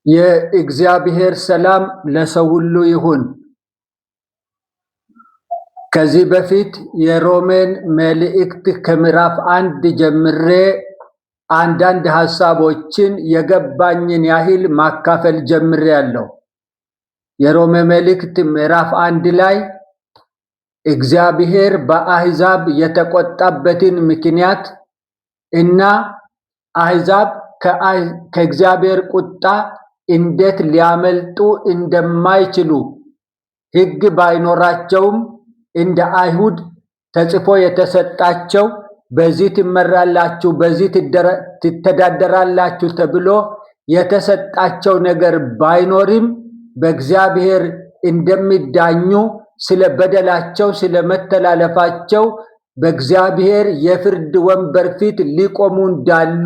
የእግዚአብሔር ሰላም ለሰው ሁሉ ይሁን። ከዚህ በፊት የሮሜን መልእክት ከምዕራፍ 1 ጀምሬ አንዳንድ ሐሳቦችን የገባኝን ያህል ማካፈል ጀምሬያለሁ። የሮሜ መልእክት ምዕራፍ 1 ላይ እግዚአብሔር በአሕዛብ የተቆጣበትን ምክንያት እና አሕዛብ ከእግዚአብሔር ቁጣ እንዴት ሊያመልጡ እንደማይችሉ ሕግ ባይኖራቸውም እንደ አይሁድ ተጽፎ የተሰጣቸው በዚህ ትመራላችሁ፣ በዚህ ትተዳደራላችሁ ተብሎ የተሰጣቸው ነገር ባይኖርም በእግዚአብሔር እንደሚዳኙ ስለ በደላቸው ስለ መተላለፋቸው በእግዚአብሔር የፍርድ ወንበር ፊት ሊቆሙ እንዳሉ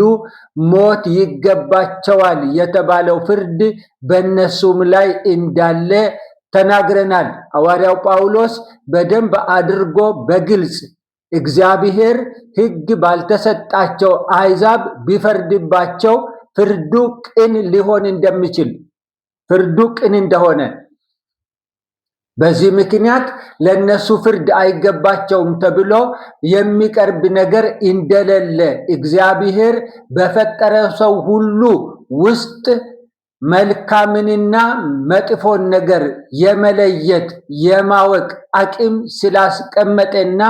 ሞት ይገባቸዋል የተባለው ፍርድ በእነሱም ላይ እንዳለ ተናግረናል። ሐዋርያው ጳውሎስ በደንብ አድርጎ በግልጽ እግዚአብሔር ሕግ ባልተሰጣቸው አሕዛብ ቢፈርድባቸው ፍርዱ ቅን ሊሆን እንደሚችል ፍርዱ ቅን እንደሆነ በዚህ ምክንያት ለነሱ ፍርድ አይገባቸውም ተብሎ የሚቀርብ ነገር እንደሌለ እግዚአብሔር በፈጠረ ሰው ሁሉ ውስጥ መልካምንና መጥፎን ነገር የመለየት የማወቅ አቅም ስላስቀመጠና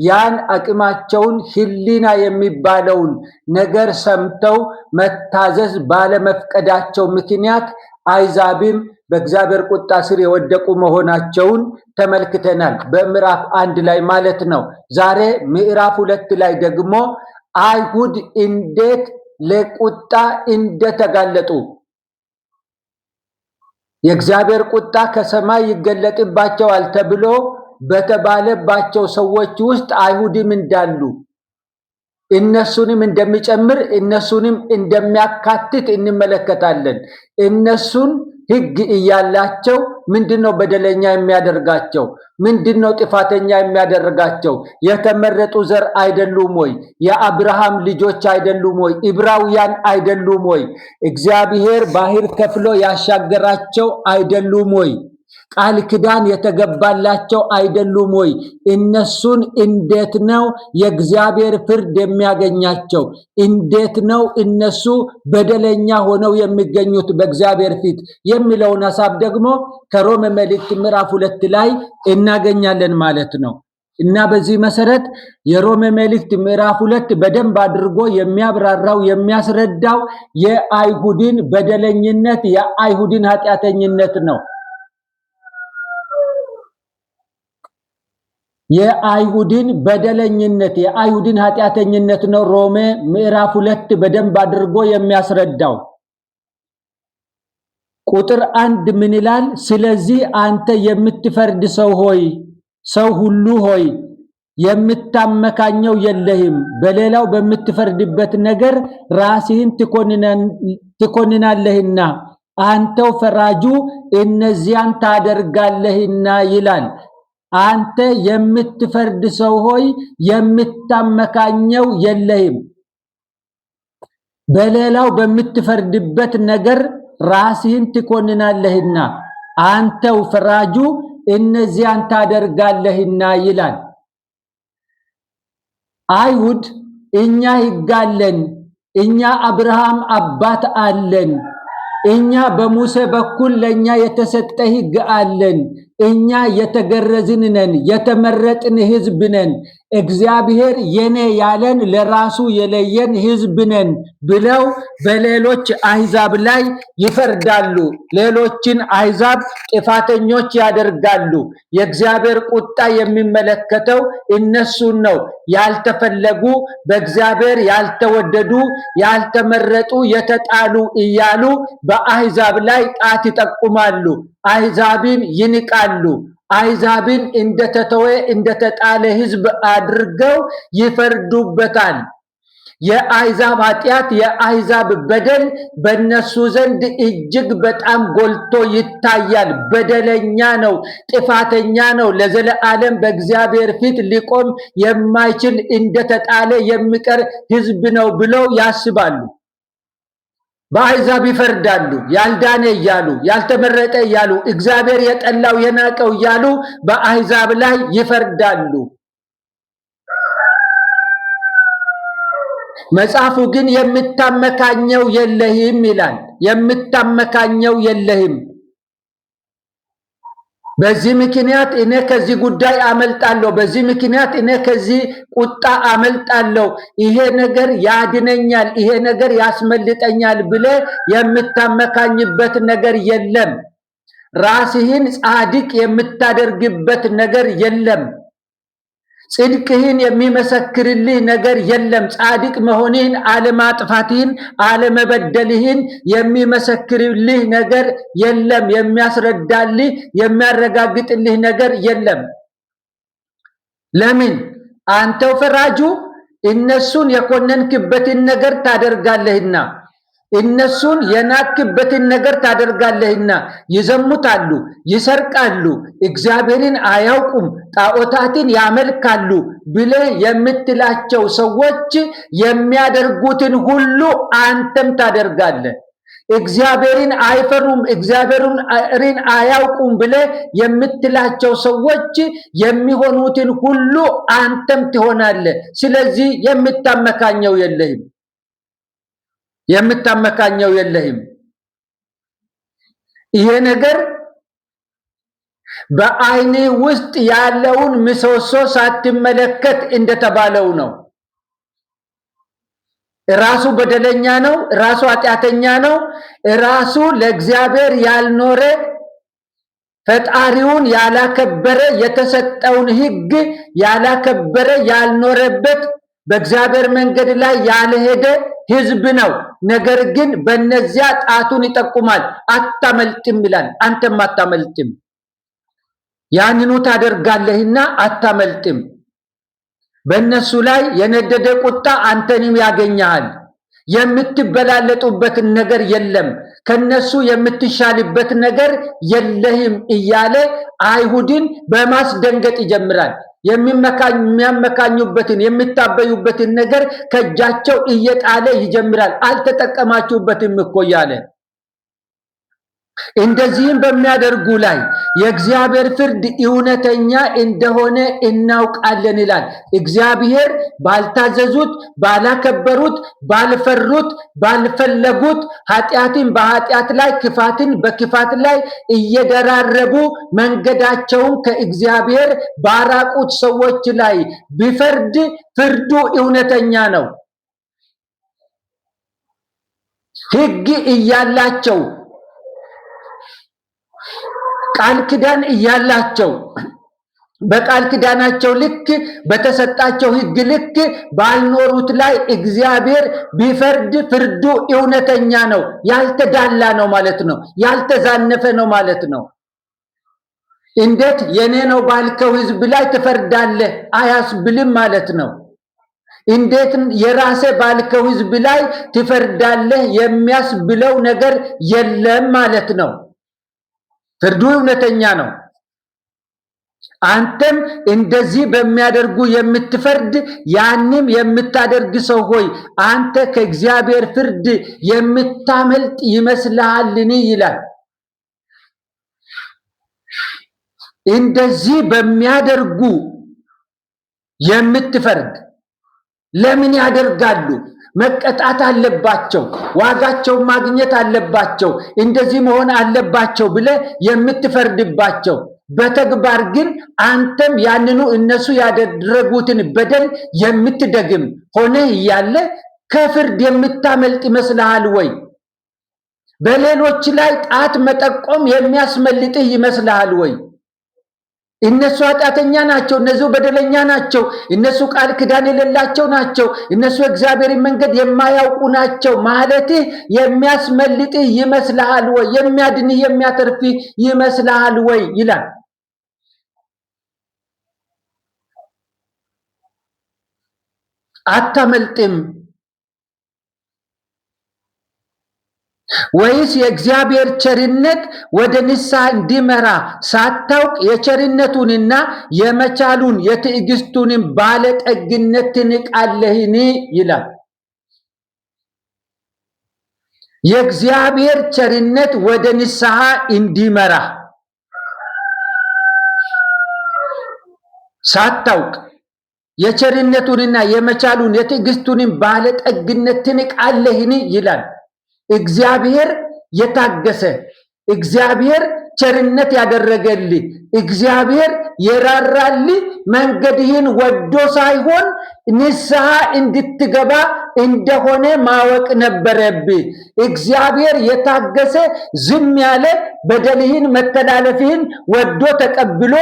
ያን አቅማቸውን ሕሊና የሚባለውን ነገር ሰምተው መታዘዝ ባለመፍቀዳቸው ምክንያት አሕዛብም በእግዚአብሔር ቁጣ ስር የወደቁ መሆናቸውን ተመልክተናል። በምዕራፍ 1 ላይ ማለት ነው። ዛሬ ምዕራፍ 2 ላይ ደግሞ አይሁድ እንዴት ለቁጣ እንደተጋለጡ የእግዚአብሔር ቁጣ ከሰማይ ይገለጥባቸዋል ተብሎ በተባለባቸው ሰዎች ውስጥ አይሁድም እንዳሉ እነሱንም እንደሚጨምር እነሱንም እንደሚያካትት እንመለከታለን። እነሱን ሕግ እያላቸው ምንድነው በደለኛ የሚያደርጋቸው? ምንድነው ጥፋተኛ የሚያደርጋቸው? የተመረጡ ዘር አይደሉም ወይ? የአብርሃም ልጆች አይደሉም ወይ? ዕብራውያን አይደሉም ወይ? እግዚአብሔር ባህር ከፍሎ ያሻገራቸው አይደሉም ወይ? ቃል ኪዳን የተገባላቸው አይደሉም ወይ? እነሱን እንዴት ነው የእግዚአብሔር ፍርድ የሚያገኛቸው? እንዴት ነው እነሱ በደለኛ ሆነው የሚገኙት በእግዚአብሔር ፊት የሚለውን ሐሳብ ደግሞ ከሮሜ መልእክት ምዕራፍ 2 ላይ እናገኛለን ማለት ነው። እና በዚህ መሰረት የሮሜ መልእክት ምዕራፍ 2 በደንብ አድርጎ የሚያብራራው የሚያስረዳው የአይሁድን በደለኝነት የአይሁድን ኃጢአተኝነት ነው። የአይሁድን በደለኝነት የአይሁድን ኃጢአተኝነት ነው ሮሜ ምዕራፍ 2 በደንብ አድርጎ የሚያስረዳው። ቁጥር 1 ምን ይላል? ስለዚህ አንተ የምትፈርድ ሰው ሁሉ ሆይ የምታመካኘው የለህም፣ በሌላው በምትፈርድበት ነገር ራስህን ትኮንናለህና አንተው ፈራጁ እነዚያን ታደርጋለህና ይላል። አንተ የምትፈርድ ሰው ሆይ የምታመካኘው የለህም፣ በሌላው በምትፈርድበት ነገር ራስህን ትኮንናለህና አንተው ፈራጁ እነዚያን ታደርጋለህና ይላል። አይሁድ እኛ ሕግ አለን፣ እኛ አብርሃም አባት አለን፣ እኛ በሙሴ በኩል ለኛ የተሰጠ ሕግ አለን፣ እኛ የተገረዝን ነን፣ የተመረጥን ሕዝብ ነን፣ እግዚአብሔር የኔ ያለን ለራሱ የለየን ሕዝብ ነን ብለው በሌሎች አሕዛብ ላይ ይፈርዳሉ። ሌሎችን አሕዛብ ጥፋተኞች ያደርጋሉ። የእግዚአብሔር ቁጣ የሚመለከተው እነሱን ነው። ያልተፈለጉ፣ በእግዚአብሔር ያልተወደዱ፣ ያልተመረጡ፣ የተጣሉ እያሉ በአሕዛብ ላይ ጣት ይጠቁማሉ። አሕዛብን ይንቃሉ። አሕዛብን እንደተተወ እንደተጣለ ሕዝብ አድርገው ይፈርዱበታል። የአሕዛብ ኃጢአት የአሕዛብ በደል በእነሱ ዘንድ እጅግ በጣም ጎልቶ ይታያል። በደለኛ ነው፣ ጥፋተኛ ነው፣ ለዘለዓለም በእግዚአብሔር ፊት ሊቆም የማይችል እንደተጣለ የሚቀር ሕዝብ ነው ብለው ያስባሉ። በአሕዛብ ይፈርዳሉ። ያልዳነ እያሉ ያልተመረጠ እያሉ እግዚአብሔር የጠላው የናቀው እያሉ በአሕዛብ ላይ ይፈርዳሉ። መጽሐፉ ግን የምታመካኘው የለህም ይላል። የምታመካኘው የለህም። በዚህ ምክንያት እኔ ከዚህ ጉዳይ አመልጣለሁ፣ በዚህ ምክንያት እኔ ከዚህ ቁጣ አመልጣለሁ፣ ይሄ ነገር ያድነኛል፣ ይሄ ነገር ያስመልጠኛል ብለህ የምታመካኝበት ነገር የለም። ራስህን ጻድቅ የምታደርግበት ነገር የለም። ጽድቅህን የሚመሰክርልህ ነገር የለም። ጻድቅ መሆንህን፣ አለማጥፋትህን፣ አለመበደልህን የሚመሰክርልህ ነገር የለም። የሚያስረዳልህ የሚያረጋግጥልህ ነገር የለም። ለምን? አንተው ፈራጁ እነሱን የኮነንክበትን ነገር ታደርጋለህና፣ እነሱን የናክበትን ነገር ታደርጋለህና። ይዘሙታሉ፣ ይሰርቃሉ፣ እግዚአብሔርን አያውቁም፣ ጣዖታትን ያመልካሉ ብለህ የምትላቸው ሰዎች የሚያደርጉትን ሁሉ አንተም ታደርጋለህ። እግዚአብሔርን አይፈሩም፣ እግዚአብሔርን አያውቁም ብለህ የምትላቸው ሰዎች የሚሆኑትን ሁሉ አንተም ትሆናለህ። ስለዚህ የምታመካኘው የለህም። የምታመካኘው የለህም። ይሄ ነገር በአይኔ ውስጥ ያለውን ምሰሶ ሳትመለከት እንደተባለው ነው። ራሱ በደለኛ ነው፣ ራሱ ኃጢአተኛ ነው፣ ራሱ ለእግዚአብሔር ያልኖረ ፈጣሪውን ያላከበረ የተሰጠውን ሕግ ያላከበረ ያልኖረበት በእግዚአብሔር መንገድ ላይ ያልሄደ ሕዝብ ነው። ነገር ግን በእነዚያ ጣቱን ይጠቁማል። አታመልጥም ይላል። አንተም አታመልጥም። ያንኑ ታደርጋለህና አታመልጥም። በእነሱ ላይ የነደደ ቁጣ አንተንም ያገኛል። የምትበላለጡበትን ነገር የለም፣ ከነሱ የምትሻልበት ነገር የለህም እያለ አይሁድን በማስደንገጥ ይጀምራል። የሚያመካኙበትን የሚታበዩበትን ነገር ከእጃቸው እየጣለ ይጀምራል። አልተጠቀማችሁበትም እኮ እያለ እንደዚህም በሚያደርጉ ላይ የእግዚአብሔር ፍርድ እውነተኛ እንደሆነ እናውቃለን ይላል። እግዚአብሔር ባልታዘዙት፣ ባላከበሩት፣ ባልፈሩት፣ ባልፈለጉት ኃጢአትን በኃጢአት ላይ ክፋትን በክፋት ላይ እየደራረቡ መንገዳቸውን ከእግዚአብሔር ባራቁት ሰዎች ላይ ቢፈርድ ፍርዱ እውነተኛ ነው። ሕግ እያላቸው ቃል ኪዳን እያላቸው በቃል ኪዳናቸው ልክ በተሰጣቸው ሕግ ልክ ባልኖሩት ላይ እግዚአብሔር ቢፈርድ ፍርዱ እውነተኛ ነው። ያልተዳላ ነው ማለት ነው። ያልተዛነፈ ነው ማለት ነው። እንዴት የኔ ነው ባልከው ሕዝብ ላይ ትፈርዳለህ አያስብልም ማለት ነው። እንዴት የራሴ ባልከው ሕዝብ ላይ ትፈርዳለህ የሚያስብለው ነገር የለም ማለት ነው። ፍርዱ እውነተኛ ነው። አንተም እንደዚህ በሚያደርጉ የምትፈርድ ያንም የምታደርግ ሰው ሆይ አንተ ከእግዚአብሔር ፍርድ የምታመልጥ ይመስልሃልን? ይላል። እንደዚህ በሚያደርጉ የምትፈርድ ለምን ያደርጋሉ? መቀጣት አለባቸው፣ ዋጋቸው ማግኘት አለባቸው፣ እንደዚህ መሆን አለባቸው ብለ የምትፈርድባቸው፣ በተግባር ግን አንተም ያንኑ እነሱ ያደረጉትን በደል የምትደግም ሆነ እያለ ከፍርድ የምታመልጥ ይመስልሃል ወይ? በሌሎች ላይ ጣት መጠቆም የሚያስመልጥህ ይመስልሃል ወይ? እነሱ ኃጢአተኛ ናቸው፣ እነሱ በደለኛ ናቸው፣ እነሱ ቃል ኪዳን የሌላቸው ናቸው፣ እነሱ እግዚአብሔርን መንገድ የማያውቁ ናቸው ማለትህ የሚያስመልጥህ ይመስልሃል ወይ? የሚያድንህ የሚያተርፍህ ይመስልሃል ወይ? ይላል። አታመልጥም ወይስ የእግዚአብሔር ቸርነት ወደ ንስሐ እንዲመራ ሳታውቅ የቸርነቱንና የመቻሉን የትዕግስቱንም ባለጠግነት ትንቃለህን? ይላል። የእግዚአብሔር ቸርነት ወደ ንስሐ እንዲመራ ሳታውቅ የቸርነቱንና የመቻሉን የትዕግስቱንም ባለጠግነት ትንቃለህን ይላል። እግዚአብሔር የታገሰ እግዚአብሔር ቸርነት ያደረገልህ እግዚአብሔር የራራልህ መንገድህን ወዶ ሳይሆን ንስሐ እንድትገባ እንደሆነ ማወቅ ነበረብህ። እግዚአብሔር የታገሰ ዝም ያለ በደልህን መተላለፍህን ወዶ ተቀብሎ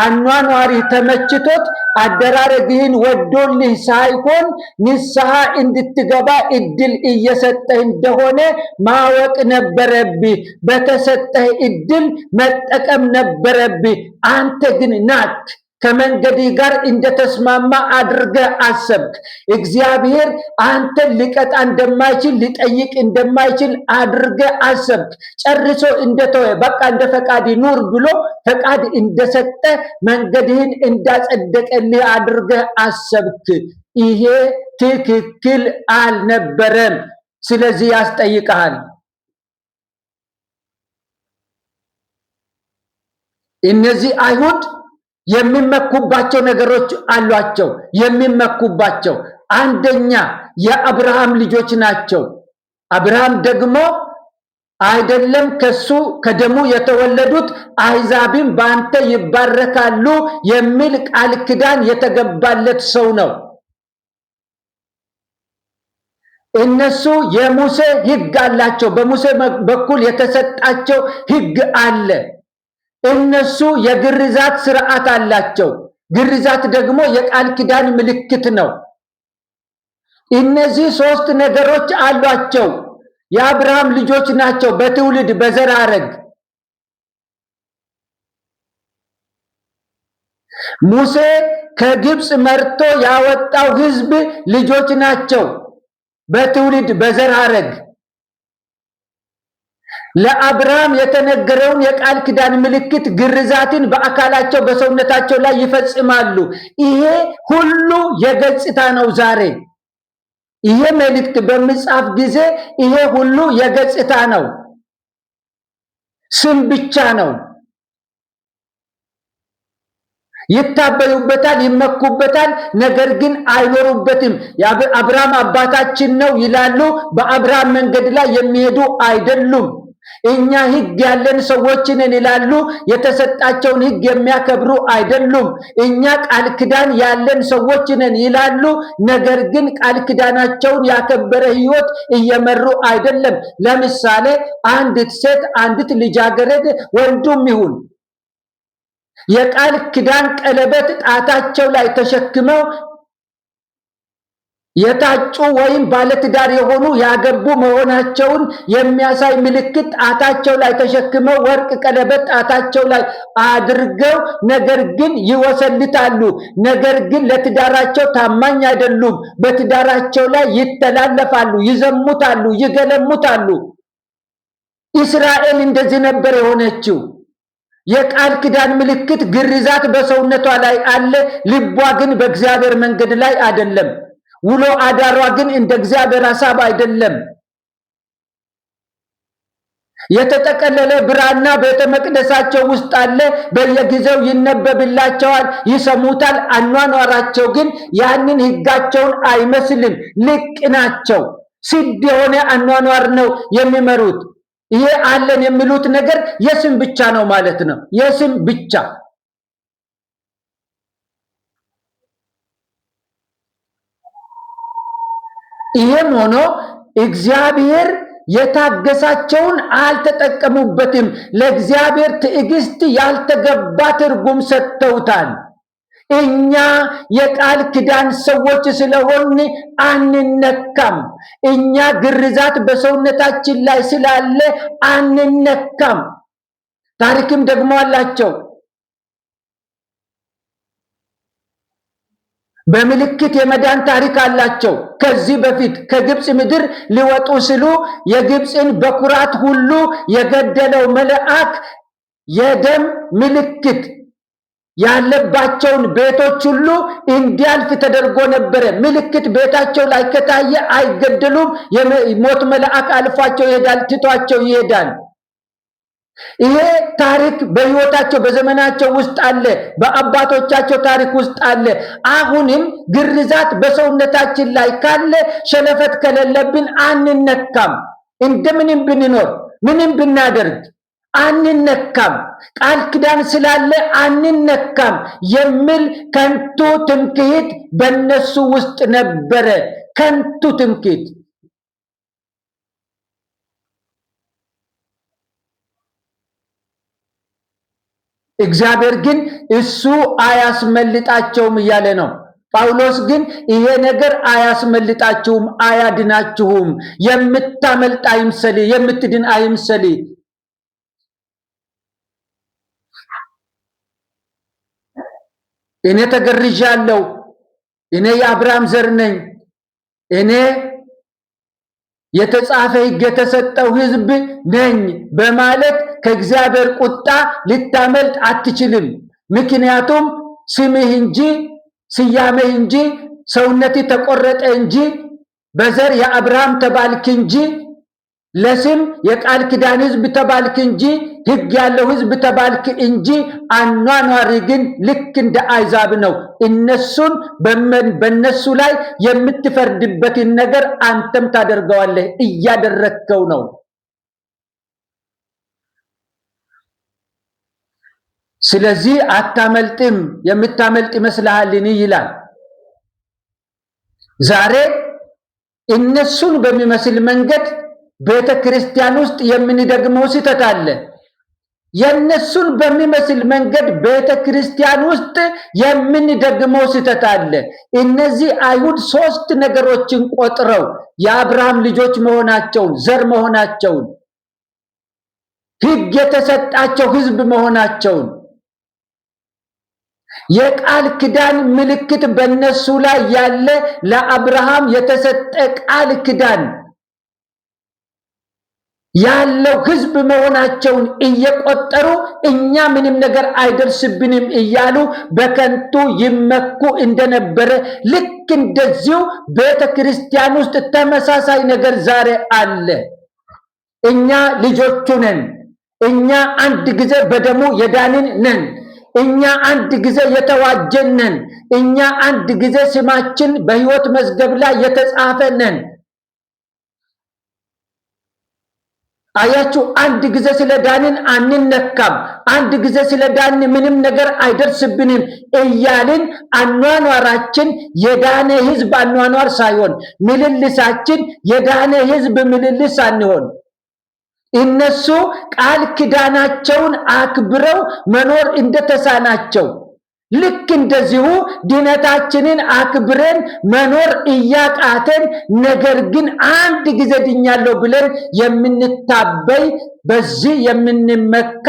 አኗኗሪ ተመችቶት አደራረግህን ወዶልህ ሳይሆን ንስሐ እንድትገባ እድል እየሰጠህ እንደሆነ ማወቅ ነበረብህ። በተሰጠህ እድል መጠቀም ነበረብህ። አንተ ግን ናት ከመንገድ ጋር እንደተስማማ አድርገህ አሰብክ። እግዚአብሔር አንተን ሊቀጣ እንደማይችል ሊጠይቅ እንደማይችል አድርገህ አሰብክ። ጨርሶ እንደተወ በቃ እንደ ፈቃድ ኑር ብሎ ፈቃድ እንደሰጠ መንገድህን እንዳጸደቀልህ አድርገህ አሰብክ። ይሄ ትክክል አልነበረም። ስለዚህ ያስጠይቅሃል። እነዚህ አይሁድ የሚመኩባቸው ነገሮች አሏቸው። የሚመኩባቸው አንደኛ የአብርሃም ልጆች ናቸው። አብርሃም ደግሞ አይደለም ከሱ ከደሙ የተወለዱት አሕዛብም በአንተ ይባረካሉ የሚል ቃል ኪዳን የተገባለት ሰው ነው። እነሱ የሙሴ ሕግ አላቸው። በሙሴ በኩል የተሰጣቸው ሕግ አለ። እነሱ የግርዛት ስርዓት አላቸው። ግርዛት ደግሞ የቃል ኪዳን ምልክት ነው። እነዚህ ሶስት ነገሮች አሏቸው። የአብርሃም ልጆች ናቸው በትውልድ በዘር ሐረግ። ሙሴ ከግብፅ መርቶ ያወጣው ሕዝብ ልጆች ናቸው በትውልድ በዘር ሐረግ። ለአብርሃም የተነገረውን የቃል ኪዳን ምልክት ግርዛትን በአካላቸው በሰውነታቸው ላይ ይፈጽማሉ። ይሄ ሁሉ የገጽታ ነው። ዛሬ ይሄ መልእክት በሚጻፍ ጊዜ ይሄ ሁሉ የገጽታ ነው። ስም ብቻ ነው። ይታበዩበታል፣ ይመኩበታል፣ ነገር ግን አይኖሩበትም። አብርሃም አባታችን ነው ይላሉ፣ በአብርሃም መንገድ ላይ የሚሄዱ አይደሉም። እኛ ሕግ ያለን ሰዎች ነን ይላሉ፣ የተሰጣቸውን ሕግ የሚያከብሩ አይደሉም። እኛ ቃል ኪዳን ያለን ሰዎች ነን ይላሉ፣ ነገር ግን ቃል ኪዳናቸውን ያከበረ ሕይወት እየመሩ አይደለም። ለምሳሌ አንዲት ሴት አንዲት ልጃገረድ ወንዱም ይሁን የቃል ኪዳን ቀለበት ጣታቸው ላይ ተሸክመው የታጩ ወይም ባለትዳር የሆኑ ያገቡ መሆናቸውን የሚያሳይ ምልክት ጣታቸው ላይ ተሸክመው ወርቅ ቀለበት ጣታቸው ላይ አድርገው ነገር ግን ይወሰልታሉ። ነገር ግን ለትዳራቸው ታማኝ አይደሉም። በትዳራቸው ላይ ይተላለፋሉ፣ ይዘሙታሉ፣ ይገለሙታሉ። እስራኤል እንደዚህ ነበር የሆነችው። የቃል ኪዳን ምልክት ግርዛት በሰውነቷ ላይ አለ፣ ልቧ ግን በእግዚአብሔር መንገድ ላይ አይደለም። ውሎ አዳሯ ግን እንደ እግዚአብሔር ሐሳብ አይደለም። የተጠቀለለ ብራና ቤተ መቅደሳቸው ውስጥ አለ። በየጊዜው ይነበብላቸዋል፣ ይሰሙታል። አኗኗራቸው ግን ያንን ሕጋቸውን አይመስልም። ልቅ ናቸው። ስድ የሆነ አኗኗር ነው የሚመሩት። ይሄ አለን የሚሉት ነገር የስም ብቻ ነው ማለት ነው። የስም ብቻ። ይሄም ሆኖ እግዚአብሔር የታገሳቸውን አልተጠቀሙበትም። ለእግዚአብሔር ትዕግስት ያልተገባ ትርጉም ሰጥተውታል። እኛ የቃል ኪዳን ሰዎች ስለሆን አንነካም። እኛ ግርዛት በሰውነታችን ላይ ስላለ አንነካም። ታሪክም ደግሞ አላቸው። በምልክት የመዳን ታሪክ አላቸው። ከዚህ በፊት ከግብፅ ምድር ሊወጡ ሲሉ የግብፅን በኩራት ሁሉ የገደለው መልአክ የደም ምልክት ያለባቸውን ቤቶች ሁሉ እንዲያልፍ ተደርጎ ነበረ። ምልክት ቤታቸው ላይ ከታየ አይገደሉም። የሞት መልአክ አልፏቸው ይሄዳል፣ ትቷቸው ይሄዳል። ይሄ ታሪክ በህይወታቸው በዘመናቸው ውስጥ አለ፣ በአባቶቻቸው ታሪክ ውስጥ አለ። አሁንም ግርዛት በሰውነታችን ላይ ካለ ሸለፈት ከሌለብን አንነካም። እንደምንም ብንኖር ምንም ብናደርግ አንነካም። ቃል ኪዳን ስላለ አንነካም የሚል ከንቱ ትምክህት በእነሱ ውስጥ ነበረ። ከንቱ ትምክህት። እግዚአብሔር ግን እሱ አያስመልጣቸውም እያለ ነው። ጳውሎስ ግን ይሄ ነገር አያስመልጣችሁም፣ አያድናችሁም፣ የምታመልጥ አይምሰል፣ የምትድን አይምሰል። እኔ ተገርዣለሁ፣ እኔ የአብርሃም ዘር ነኝ፣ እኔ የተጻፈ ሕግ የተሰጠው ሕዝብ ነኝ በማለት ከእግዚአብሔር ቁጣ ልታመልጥ አትችልም። ምክንያቱም ስምህ እንጂ ስያሜህ እንጂ ሰውነትህ ተቆረጠ እንጂ በዘር የአብርሃም ተባልክ እንጂ ለስም የቃል ኪዳን ሕዝብ ተባልክ እንጂ ሕግ ያለው ሕዝብ ተባልክ እንጂ አኗኗሪ ግን ልክ እንደ አሕዛብ ነው። እነሱን በእነሱ ላይ የምትፈርድበትን ነገር አንተም ታደርገዋለህ፣ እያደረግከው ነው። ስለዚህ አታመልጥም፣ የምታመልጥ ይመስልሃልን ይላል። ዛሬ እነሱን በሚመስል መንገድ ቤተ ክርስቲያን ውስጥ የምንደግመው ስህተት አለ። የነሱን በሚመስል መንገድ ቤተ ክርስቲያን ውስጥ የምንደግመው ስህተት አለ። እነዚህ አይሁድ ሶስት ነገሮችን ቆጥረው የአብርሃም ልጆች መሆናቸውን፣ ዘር መሆናቸውን፣ ሕግ የተሰጣቸው ሕዝብ መሆናቸውን፣ የቃል ኪዳን ምልክት በእነሱ ላይ ያለ ለአብርሃም የተሰጠ ቃል ኪዳን ያለው ሕዝብ መሆናቸውን እየቆጠሩ እኛ ምንም ነገር አይደርስብንም እያሉ በከንቱ ይመኩ እንደነበረ ልክ እንደዚሁ ቤተ ክርስቲያን ውስጥ ተመሳሳይ ነገር ዛሬ አለ። እኛ ልጆቹ ነን፣ እኛ አንድ ጊዜ በደሙ የዳንን ነን፣ እኛ አንድ ጊዜ የተዋጀን ነን፣ እኛ አንድ ጊዜ ስማችን በሕይወት መዝገብ ላይ የተጻፈ ነን። አያችሁ፣ አንድ ጊዜ ስለዳንን አንነካም፣ አንድ ጊዜ ስለዳንን ምንም ነገር አይደርስብንም እያልን አኗኗራችን የዳነ ሕዝብ አኗኗር ሳይሆን ምልልሳችን የዳነ ሕዝብ ምልልስ አንሆን። እነሱ ቃል ኪዳናቸውን አክብረው መኖር እንደተሳናቸው ልክ እንደዚሁ ድነታችንን አክብረን መኖር እያቃተን ነገር ግን አንድ ጊዜ ድኛለሁ ብለን የምንታበይ በዚህ የምንመካ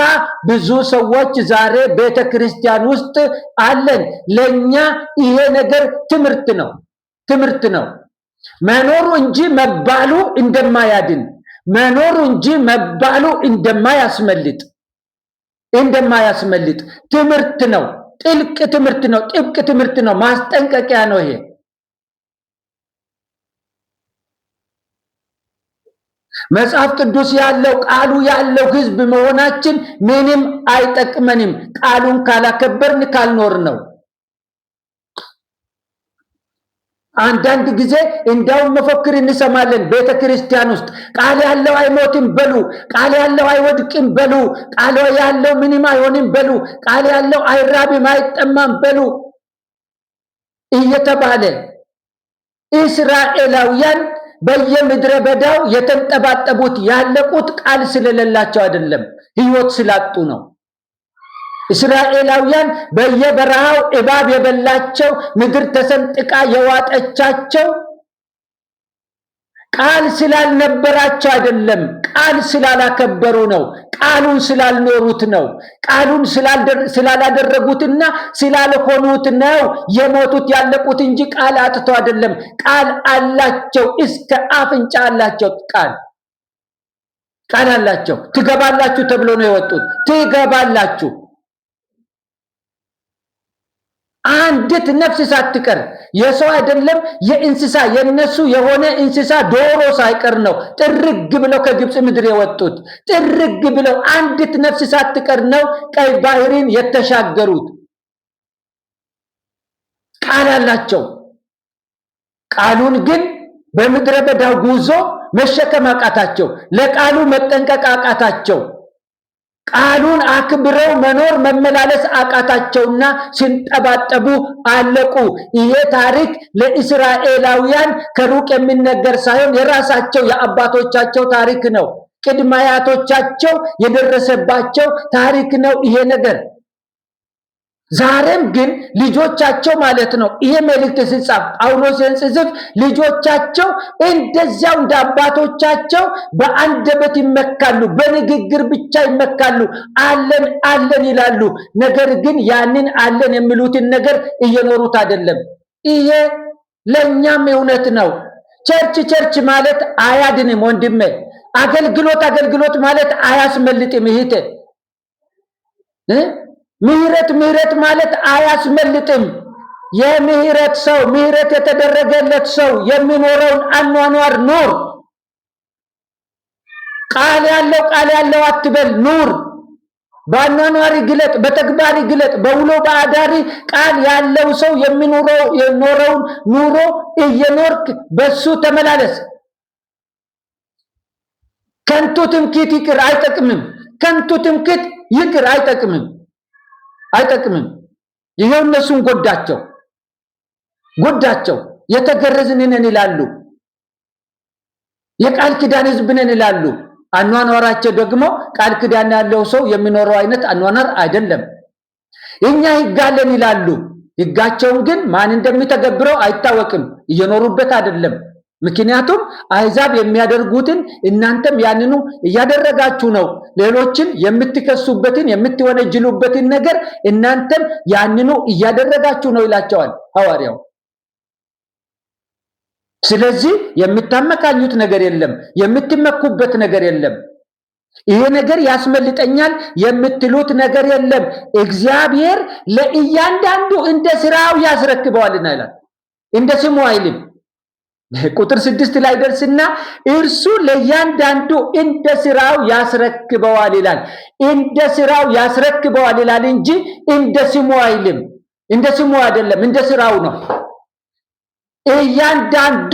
ብዙ ሰዎች ዛሬ ቤተ ክርስቲያን ውስጥ አለን። ለኛ ይሄ ነገር ትምህርት ነው። መኖሩ እንጂ መባሉ እንደማያድን፣ መኖሩ እንጂ መባሉ እንደማያስመልጥ ትምህርት ነው። ጥልቅ ትምህርት ነው። ጥብቅ ትምህርት ነው። ማስጠንቀቂያ ነው። ይሄ መጽሐፍ ቅዱስ ያለው ቃሉ ያለው ሕዝብ መሆናችን ምንም አይጠቅመንም ቃሉን ካላከበርን ካልኖር ነው። አንዳንድ ጊዜ እንደውም መፈክር እንሰማለን ቤተ ክርስቲያን ውስጥ ቃል ያለው አይሞትም በሉ፣ ቃል ያለው አይወድቅም በሉ፣ ቃል ያለው ምንም አይሆንም በሉ፣ ቃል ያለው አይራብም አይጠማም በሉ እየተባለ እስራኤላውያን በየምድረ በዳው የተንጠባጠቡት ያለቁት ቃል ስለሌላቸው አይደለም፣ ሕይወት ስላጡ ነው። እስራኤላውያን በየበረሃው እባብ የበላቸው ምድር ተሰንጥቃ የዋጠቻቸው ቃል ስላልነበራቸው አይደለም፣ ቃል ስላላከበሩ ነው። ቃሉን ስላልኖሩት ነው። ቃሉን ስላላደረጉትና ስላልሆኑት ነው የሞቱት ያለቁት እንጂ ቃል አጥቶ አይደለም። ቃል አላቸው፣ እስከ አፍንጫ አላቸው። ቃል አላቸው። ትገባላችሁ ተብሎ ነው የወጡት። ትገባላችሁ። አንዲት ነፍስ ሳትቀር የሰው አይደለም የእንስሳ የነሱ የሆነ እንስሳ ዶሮ ሳይቀር ነው ጥርግ ብለው ከግብጽ ምድር የወጡት። ጥርግ ብለው አንዲት ነፍስ ሳትቀር ነው ቀይ ባህርን የተሻገሩት። ቃል አላቸው። ቃሉን ግን በምድረ በዳው ጉዞ መሸከም አቃታቸው። ለቃሉ መጠንቀቅ አቃታቸው። ቃሉን አክብረው መኖር መመላለስ አቃታቸውና ሲንጠባጠቡ አለቁ። ይሄ ታሪክ ለእስራኤላውያን ከሩቅ የሚነገር ሳይሆን የራሳቸው የአባቶቻቸው ታሪክ ነው። ቅድመ አያቶቻቸው የደረሰባቸው ታሪክ ነው ይሄ ነገር። ዛሬም ግን ልጆቻቸው ማለት ነው ይሄ መልእክት ሲጻፍ ጳውሎስ ሲጽፍ ልጆቻቸው እንደዚያው እንደ አባቶቻቸው በአንደበት ይመካሉ፣ በንግግር ብቻ ይመካሉ፣ አለን አለን ይላሉ። ነገር ግን ያንን አለን የሚሉትን ነገር እየኖሩት አይደለም። ይሄ ለኛም እውነት ነው። ቸርች ማለት አያድንም ወንድሜ። አገልግሎት ማለት አያስመልጥም እህቴ። ምህረት ማለት አያስመልጥም። የምህረት ሰው ምህረት የተደረገለት ሰው የሚኖረውን አኗኗር ኑር። ቃል ያለው አትበል፣ ኑር። በአኗኗሪ ግለጥ፣ በተግባሪ ግለጥ። በውሎ በአዳሪ ቃል ያለው ሰው የኖረውን ኑሮ እየኖርክ በሱ ተመላለስ። ከንቱ ትምክህት ይቅር አይጠቅምም። ከንቱ ትምክህት ይቅር አይጠቅምም። ይሄው እነሱን ጎዳቸው። የተገረዝን ነን ይላሉ። የቃል ኪዳን ሕዝብ ነን ይላሉ። አኗኗራቸው ደግሞ ቃል ኪዳን ያለው ሰው የሚኖረው አይነት አኗኗር አይደለም። እኛ ሕግ አለን ይላሉ። ሕጋቸውን ግን ማን እንደሚተገብረው አይታወቅም። እየኖሩበት አይደለም። ምክንያቱም አሕዛብ የሚያደርጉትን እናንተም ያንኑ እያደረጋችሁ ነው። ሌሎችን የምትከሱበትን የምትወነጅሉበትን ነገር እናንተም ያንኑ እያደረጋችሁ ነው ይላቸዋል ሐዋርያው። ስለዚህ የምታመካኙት ነገር የለም፣ የምትመኩበት ነገር የለም። ይሄ ነገር ያስመልጠኛል የምትሉት ነገር የለም። እግዚአብሔር ለእያንዳንዱ እንደ ስራው ያስረክበዋልና ይላል። እንደ ስሙ አይልም። ቁጥር 6 ላይ ደርስና እርሱ ለእያንዳንዱ እንደ ስራው ያስረክበዋል ይላል። እንደ ስራው ያስረክበዋል ይላል እንጂ እንደ ስሙ አይልም። እንደ ስሙ አይደለም፣ እንደ ስራው ነው። እያንዳንዱ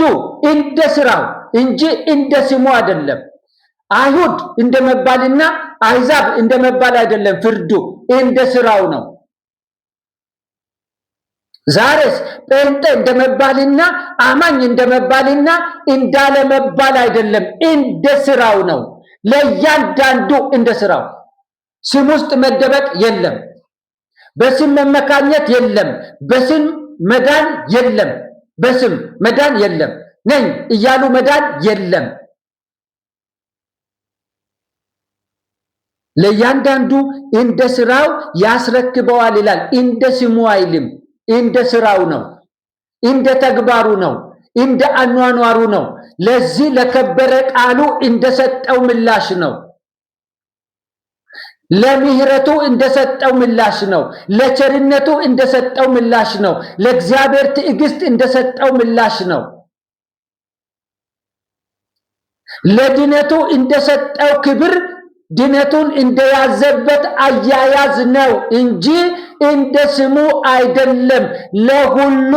እንደ ስራው እንጂ እንደ ስሙ አይደለም። አይሁድ እንደመባልና አሕዛብ እንደመባል አይደለም። ፍርዱ እንደ ስራው ነው። ዛሬስ ጴንጤ እንደመባልና አማኝ እንደመባልና እንዳለመባል አይደለም፣ እንደ ስራው ነው። ለእያንዳንዱ እንደ ስራው። ስም ውስጥ መደበቅ የለም። በስም መመካኘት የለም። በስም መዳን የለም። በስም መዳን የለም። ነኝ እያሉ መዳን የለም። ለእያንዳንዱ እንደ ስራው ያስረክበዋል ይላል። እንደ ስሙ አይልም። እንደ ስራው ነው። እንደ ተግባሩ ነው። እንደ አኗኗሩ ነው። ለዚህ ለከበረ ቃሉ እንደሰጠው ምላሽ ነው። ለምህረቱ እንደሰጠው ምላሽ ነው። ለቸርነቱ እንደሰጠው ምላሽ ነው። ለእግዚአብሔር ትዕግስት እንደሰጠው ምላሽ ነው። ለድነቱ እንደሰጠው ክብር ድነቱን እንደያዘበት አያያዝ ነው እንጂ እንደ ስሙ አይደለም። ለሁሉ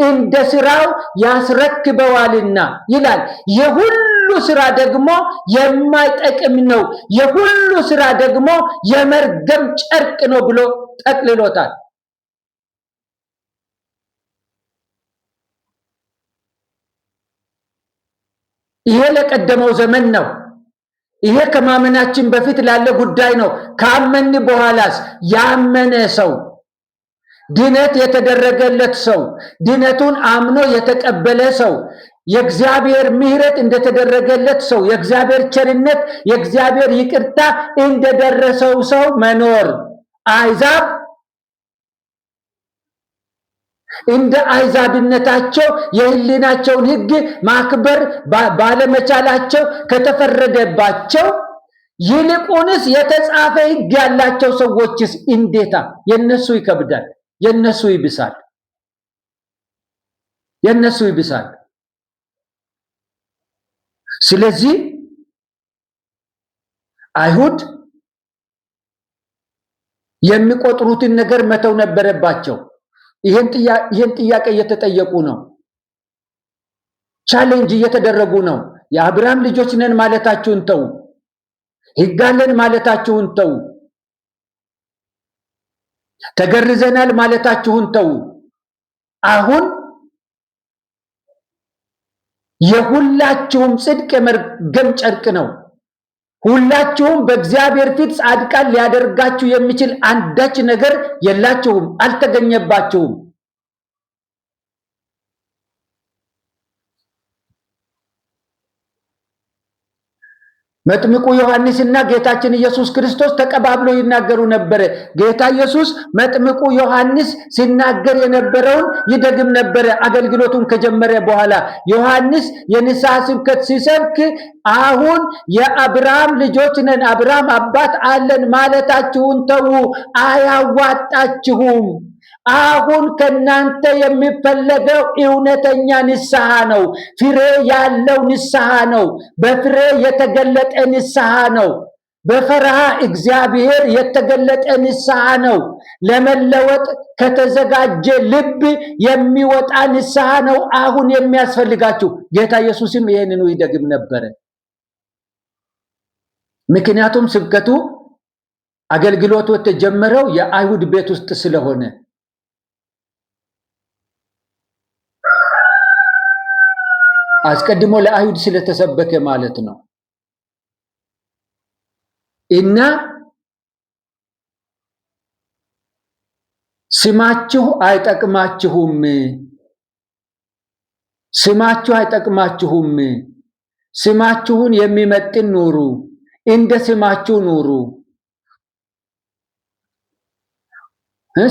እንደ ስራው ያስረክበዋልና ይላል። የሁሉ ስራ ደግሞ የማይጠቅም ነው። የሁሉ ስራ ደግሞ የመርገም ጨርቅ ነው ብሎ ጠቅልሎታል። ይሄ ለቀደመው ዘመን ነው። ይሄ ከማመናችን በፊት ላለ ጉዳይ ነው። ካመን በኋላስ ያመነ ሰው ድነት የተደረገለት ሰው ድነቱን አምኖ የተቀበለ ሰው የእግዚአብሔር ምህረት እንደተደረገለት ሰው የእግዚአብሔር ቸርነት የእግዚአብሔር ይቅርታ እንደደረሰው ሰው መኖር አሕዛብ እንደ አሕዛብነታቸው የህሊናቸውን ሕግ ማክበር ባለመቻላቸው ከተፈረደባቸው ይልቁንስ የተጻፈ ሕግ ያላቸው ሰዎችስ እንዴታ የነሱ ይከብዳል። የነሱ ይብሳል። ስለዚህ አይሁድ የሚቆጥሩትን ነገር መተው ነበረባቸው። ይሄን ጥያቄ እየተጠየቁ ነው። ቻሌንጅ እየተደረጉ ነው። የአብርሃም ልጆች ነን ማለታችሁን ተው፣ ሕግ አለን ማለታችሁን ተው፣ ተገርዘናል ማለታችሁን ተው። አሁን የሁላችሁም ጽድቅ የመርገም ጨርቅ ነው። ሁላችሁም በእግዚአብሔር ፊት ጻድቃን ሊያደርጋችሁ የሚችል አንዳች ነገር የላችሁም፣ አልተገኘባችሁም። መጥምቁ ዮሐንስና ጌታችን ኢየሱስ ክርስቶስ ተቀባብለው ይናገሩ ነበር። ጌታ ኢየሱስ መጥምቁ ዮሐንስ ሲናገር የነበረውን ይደግም ነበር አገልግሎቱን ከጀመረ በኋላ። ዮሐንስ የንስሐ ስብከት ሲሰብክ አሁን የአብርሃም ልጆች ነን፣ አብርሃም አባት አለን ማለታችሁን ተዉ፣ አያዋጣችሁም። አሁን ከናንተ የሚፈለገው እውነተኛ ንስሐ ነው። ፍሬ ያለው ንስሐ ነው። በፍሬ የተገለጠ ንስሐ ነው። በፈርሃ እግዚአብሔር የተገለጠ ንስሐ ነው። ለመለወጥ ከተዘጋጀ ልብ የሚወጣ ንስሐ ነው አሁን የሚያስፈልጋችሁ። ጌታ ኢየሱስም ይሄንኑ ይደግም ነበር። ምክንያቱም ስብከቱ አገልግሎቱ የተጀመረው የአይሁድ ቤት ውስጥ ስለሆነ አስቀድሞ ለአይሁድ ስለተሰበከ ማለት ነው። እና ስማችሁ አይጠቅማችሁም፣ ስማችሁን የሚመጥን ኑሩ፣ እንደ ስማችሁ ኑሩ።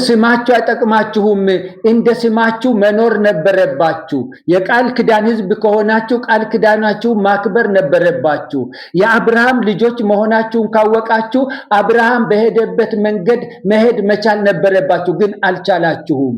ስማችሁ አይጠቅማችሁም፣ እንደ ስማችሁ መኖር ነበረባችሁ። የቃል ኪዳን ሕዝብ ከሆናችሁ ቃል ኪዳናችሁ ማክበር ነበረባችሁ። የአብርሃም ልጆች መሆናችሁን ካወቃችሁ አብርሃም በሄደበት መንገድ መሄድ መቻል ነበረባችሁ፣ ግን አልቻላችሁም።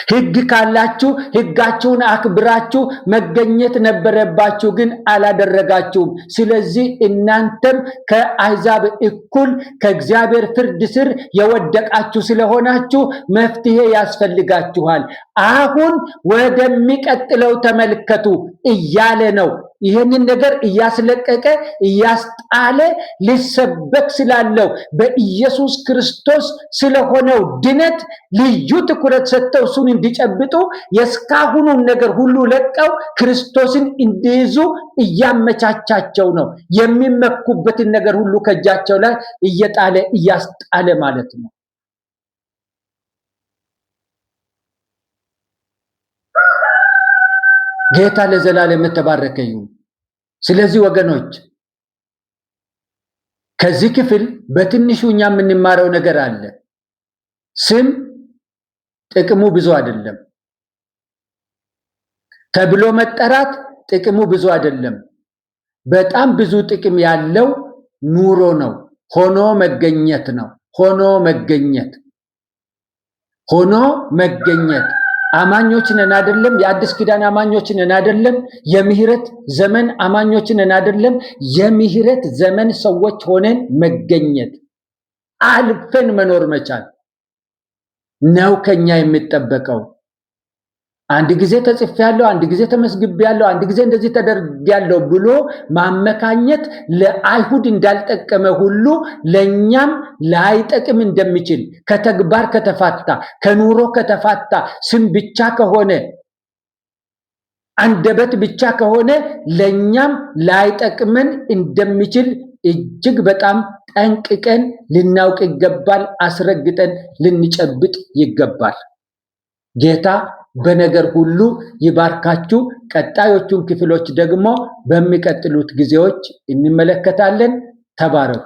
ሕግ ካላችሁ ሕጋችሁን አክብራችሁ መገኘት ነበረባችሁ፣ ግን አላደረጋችሁም። ስለዚህ እናንተም ከአሕዛብ እኩል ከእግዚአብሔር ፍርድ ስር የወደቃችሁ ስለሆናችሁ መፍትሄ ያስፈልጋችኋል። አሁን ወደሚቀጥለው ተመልከቱ እያለ ነው። ይህንን ነገር እያስለቀቀ እያስጣለ ሊሰበክ ስላለው በኢየሱስ ክርስቶስ ስለሆነው ድነት ልዩ ትኩረት ሰጥተው እሱን እንዲጨብጡ የስካሁኑን ነገር ሁሉ ለቀው ክርስቶስን እንዲይዙ እያመቻቻቸው ነው። የሚመኩበትን ነገር ሁሉ ከእጃቸው ላይ እየጣለ እያስጣለ ማለት ነው። ጌታ ለዘላለም የተባረከ ይሁን። ስለዚህ ወገኖች ከዚህ ክፍል በትንሹ እኛ የምንማረው ነገር አለ። ስም ጥቅሙ ብዙ አይደለም። ተብሎ መጠራት ጥቅሙ ብዙ አይደለም። በጣም ብዙ ጥቅም ያለው ኑሮ ነው። ሆኖ መገኘት ነው። ሆኖ መገኘት አማኞች ነን አይደለም? የአዲስ ኪዳን አማኞች ነን አይደለም? የምህረት ዘመን አማኞች ነን አይደለም? የምህረት ዘመን ሰዎች ሆነን መገኘት፣ አልፈን መኖር መቻል ነው ከኛ የሚጠበቀው። አንድ ጊዜ ተጽፌያለሁ፣ አንድ ጊዜ ተመስግቤያለሁ፣ አንድ ጊዜ እንደዚህ ተደርጌያለሁ ብሎ ማመካኘት ለአይሁድ እንዳልጠቀመ ሁሉ ለኛም ላይጠቅም እንደሚችል ከተግባር ከተፋታ፣ ከኑሮ ከተፋታ፣ ስም ብቻ ከሆነ፣ አንደበት ብቻ ከሆነ ለኛም ላይጠቅመን እንደሚችል እጅግ በጣም ጠንቅቀን ልናውቅ ይገባል። አስረግጠን ልንጨብጥ ይገባል። ጌታ በነገር ሁሉ ይባርካችሁ። ቀጣዮቹን ክፍሎች ደግሞ በሚቀጥሉት ጊዜዎች እንመለከታለን። ተባረኩ።